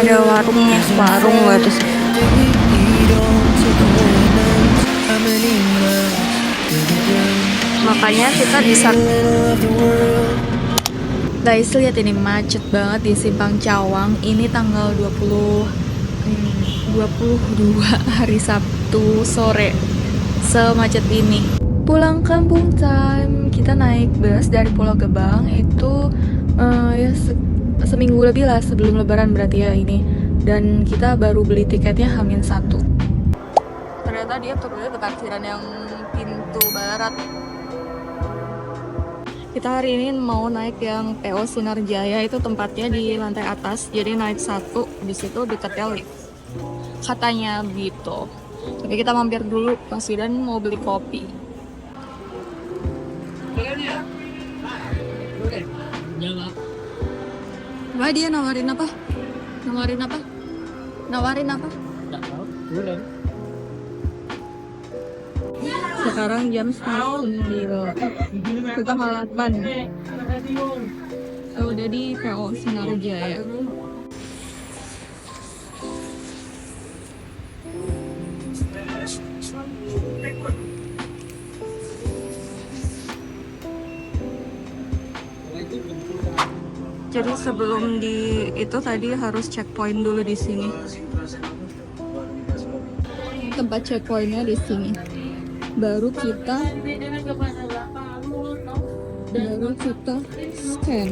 ada warung nggak tuh? Makanya kita bisa. Guys, lihat ini macet banget di Simpang Cawang. Ini tanggal 22 hari Sabtu sore. Semacet ini. Pulang kampung time. Kita naik bus dari Pulau Gebang itu ya seminggu lebih lah sebelum Lebaran berarti ya ini. Dan kita baru beli tiketnya H-1. Ternyata dia turunnya di parkiran yang pintu barat. Kita hari ini mau naik yang PO Sinar Jaya, itu tempatnya di lantai atas, jadi naik 1, di situ dekatnya lift. Katanya gitu. Tapi kita mampir dulu, Mas Widan mau beli kopi. Wah, dia nawarin apa? Nawarin apa? Nawarin apa? Sekarang jam 9, kita malapan. Udah di PO Sinar Jaya. Jadi sebelum di itu tadi harus checkpoint dulu di sini. Tempat checkpointnya di sini. Baru kita scan.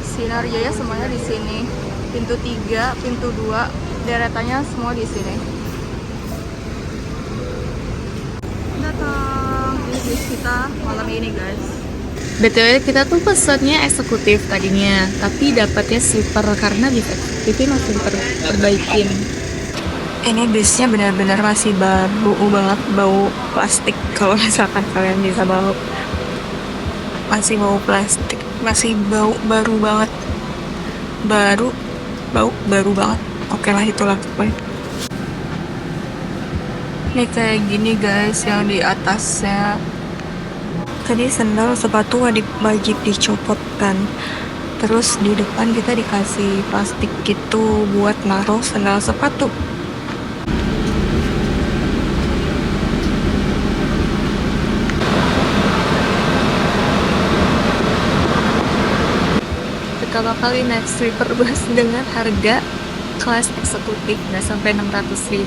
Sinar Jaya semuanya di sini. Pintu 3, pintu 2, deretannya semua di sini. Datang. Ini bis kita malam ini, guys. BTW kita tuh pesannya eksekutif tadinya, tapi dapatnya sleeper karena di eksekutif masih diperbaikin. Ini bisnya benar-benar masih baru banget, bau plastik. Kalau misalkan kalian bisa bau, masih bau plastik, masih bau baru banget, baru banget. Oke lah, itulah pokoknya. Ini kayak gini guys, yang di atasnya. Tadi sendal sepatu wajib dicopot kan. Terus di depan kita dikasih plastik gitu buat naruh sendal sepatu. Pertama kali naik sleeper bus dengan harga kelas eksekutif, nggak sampai 600.000.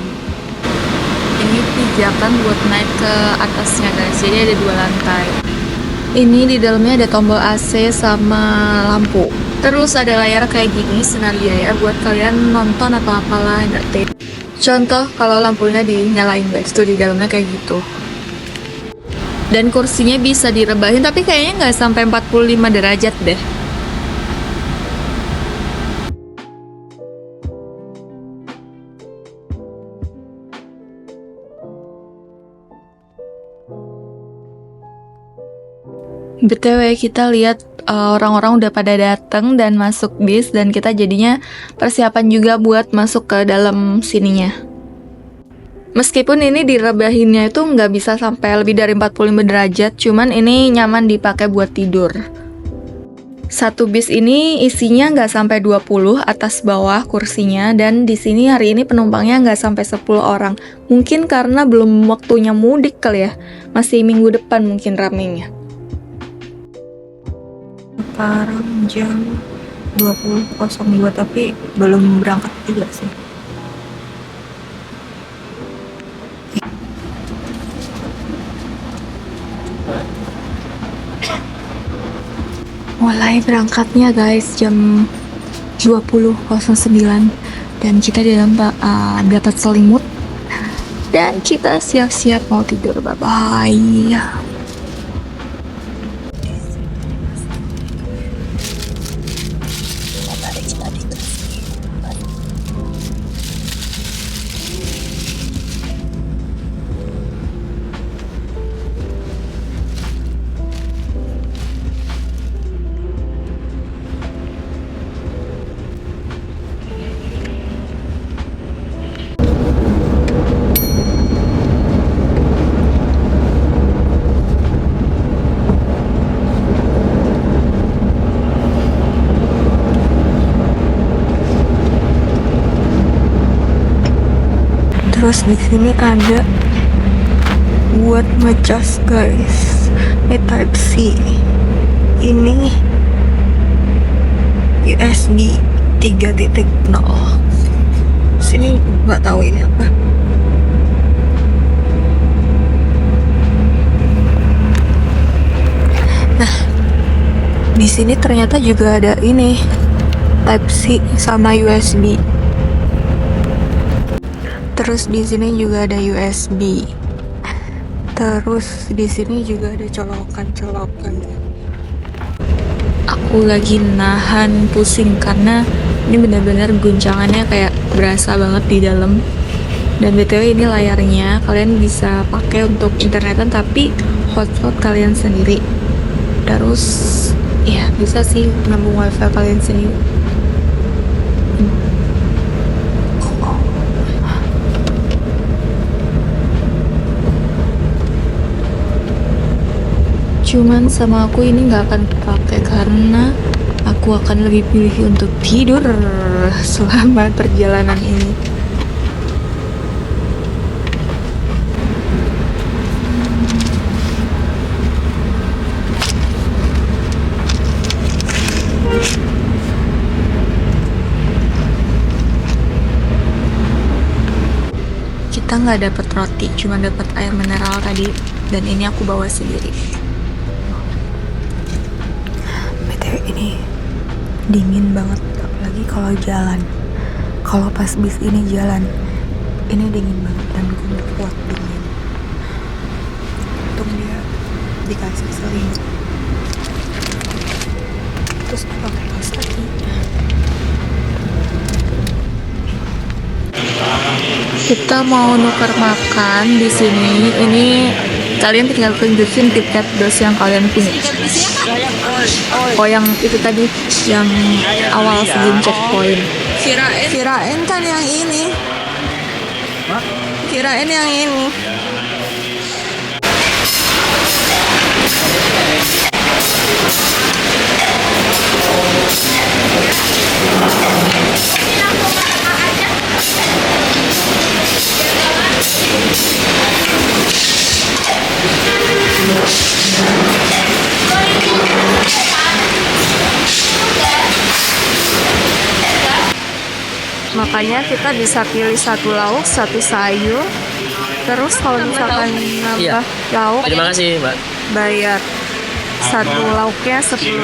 Ini pijakan buat naik ke atasnya guys, jadi ada 2 lantai. Ini di dalamnya ada tombol AC sama lampu. Terus ada layar kayak gini, Sinar Jaya, buat kalian nonton atau apalah, ngerti. Contoh kalau lampunya dinyalain guys, tuh di dalamnya kayak gitu. Dan kursinya bisa direbahin, tapi kayaknya nggak sampai 45 derajat deh. BTW kita lihat orang-orang udah pada datang dan masuk bis, dan kita jadinya persiapan juga buat masuk ke dalam sininya. Meskipun ini direbahinnya itu nggak bisa sampai lebih dari 45 derajat, cuman ini nyaman dipakai buat tidur. Satu bis ini isinya nggak sampai 20 atas bawah kursinya, dan di sini hari ini penumpangnya nggak sampai 10 orang. Mungkin karena belum waktunya mudik kali ya, masih minggu depan mungkin ramenya. Sekarang jam 20.02 tapi belum berangkat juga sih. Mulai berangkatnya guys jam 20.09 dan kita di dalam dapat selimut dan kita siap-siap mau tidur. Bye bye. Terus di sini ada buat ngecas guys. Ini Type C. Ini USB 3.0. Sini nggak tahu ini apa. Nah, di sini ternyata juga ada ini Type C sama USB. Terus di sini juga ada USB. Terus di sini juga ada colokan-colokan. Aku lagi nahan pusing karena ini benar-benar guncangannya kayak berasa banget di dalam. Dan BTW ini layarnya kalian bisa pakai untuk internetan tapi hotspot kalian sendiri. Terus ya bisa sih nyambung wifi kalian sendiri. Cuman sama aku ini nggak akan pakai karena aku akan lebih pilih untuk tidur selama perjalanan ini. Kita nggak dapet roti, cuma dapet air mineral tadi, dan ini aku bawa sendiri. Ini dingin banget, apalagi kalau jalan. Kalau pas bis ini jalan, ini dingin banget dan gue kuat dingin. Untung dia dikasih selimut. Terus pakai kaos kaki. Kita mau nuker makan di sini. Ini kalian tinggal tunjukin tiket bus yang kalian punya. Oh, yang itu tadi, yang awal sebelum checkpoint. Kirain kan yang ini. Kirain yang ini. Makanya kita bisa pilih satu lauk, satu sayur. Terus kalau misalkan nambah lauk, terima kasih Mbak, bayar satu lauknya 10.000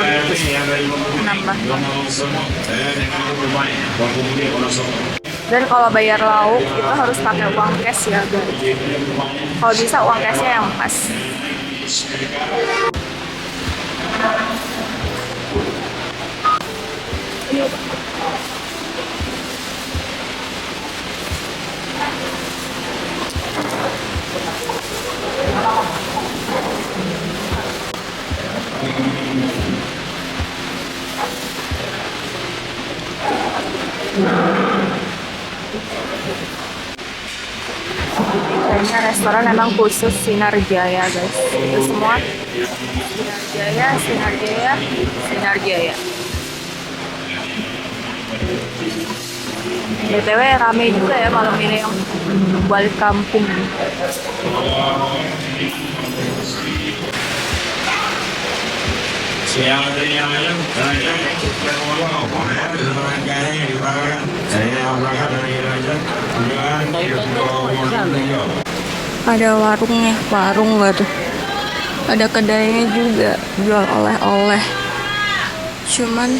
nambah. Dan kalau bayar lauk itu harus pakai uang cash ya guys. Kalau bisa uang cashnya yang pas. Kayaknya restoran emang khusus Sinar Jaya guys. Itu semua Sinar Jaya, Sinar Jaya, Sinar Jaya. BTW rame juga ya malam ini yang balik kampung. Ada warungnya, warung nggak tuh? Ada kedainya juga, jual oleh-oleh. Cuman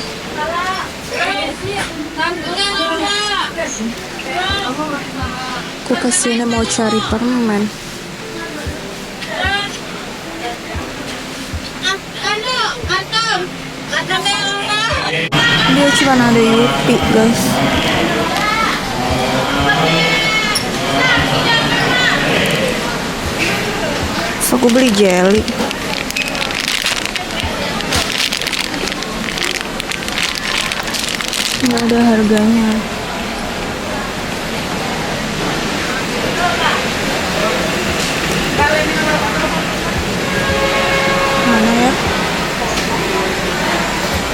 aku kesini mau cari permen. Dia cuma ada Yupi guys. So, aku beli jelly. Nggak ada harganya. Mana ya?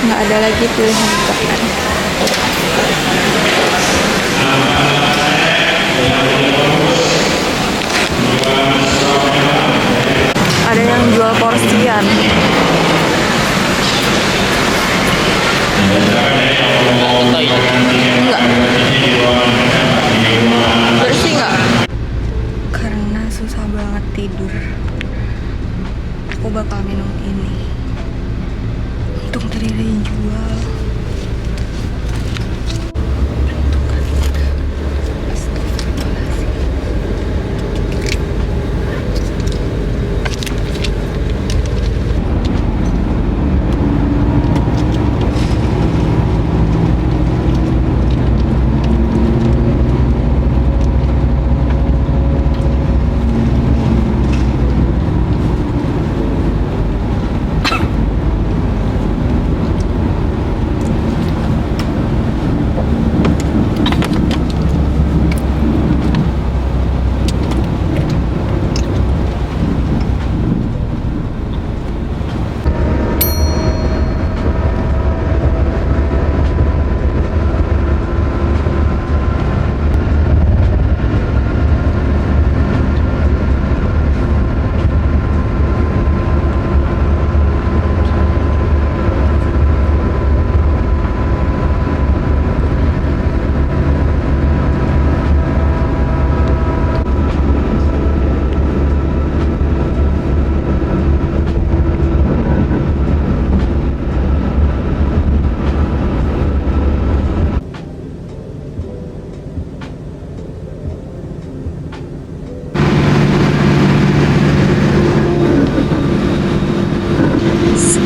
Nggak ada lagi pilihan permen.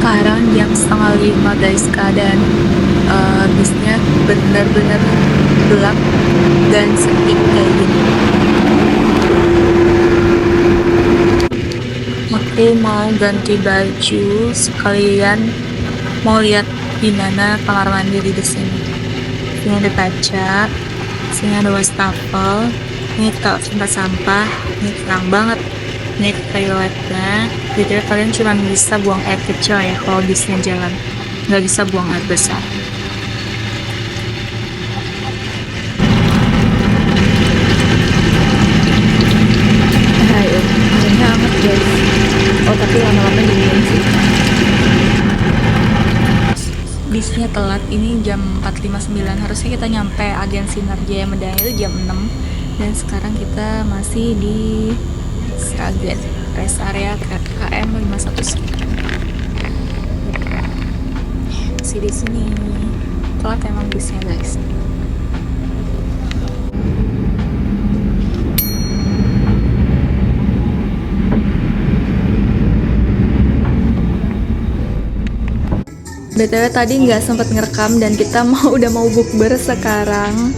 Sekarang jam 4:30 guys, keadaan bisnya bener-bener gelap dan sepi kayak gini. Aku mau ganti baju sekalian mau lihat gimana kamar mandi di sini. Sini ada kaca, sini ada wastafel, ini tempat sampah, ini terang banget. Ini toiletnya, jadi kalian cuma bisa buang air kecil ya kalau bisnya jalan, nggak bisa buang air besar. Ayo, anginnya amat guys. Oh tapi lama-lama dingin sih. Bisnya telat, ini jam 4:59, harusnya kita nyampe Agen Sinar Jaya Medang itu jam 6, dan sekarang kita masih di Sragen, rest area KM 519. Di sini telat emang bisnya guys. BTW tadi nggak sempat ngerekam dan kita udah mau bukber sekarang.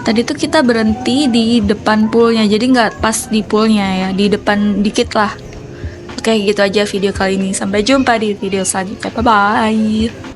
Tadi tuh kita berhenti di depan poolnya, jadi nggak pas di poolnya ya, di depan dikit lah. Oke, gitu aja video kali ini. Sampai jumpa di video selanjutnya. Bye-bye.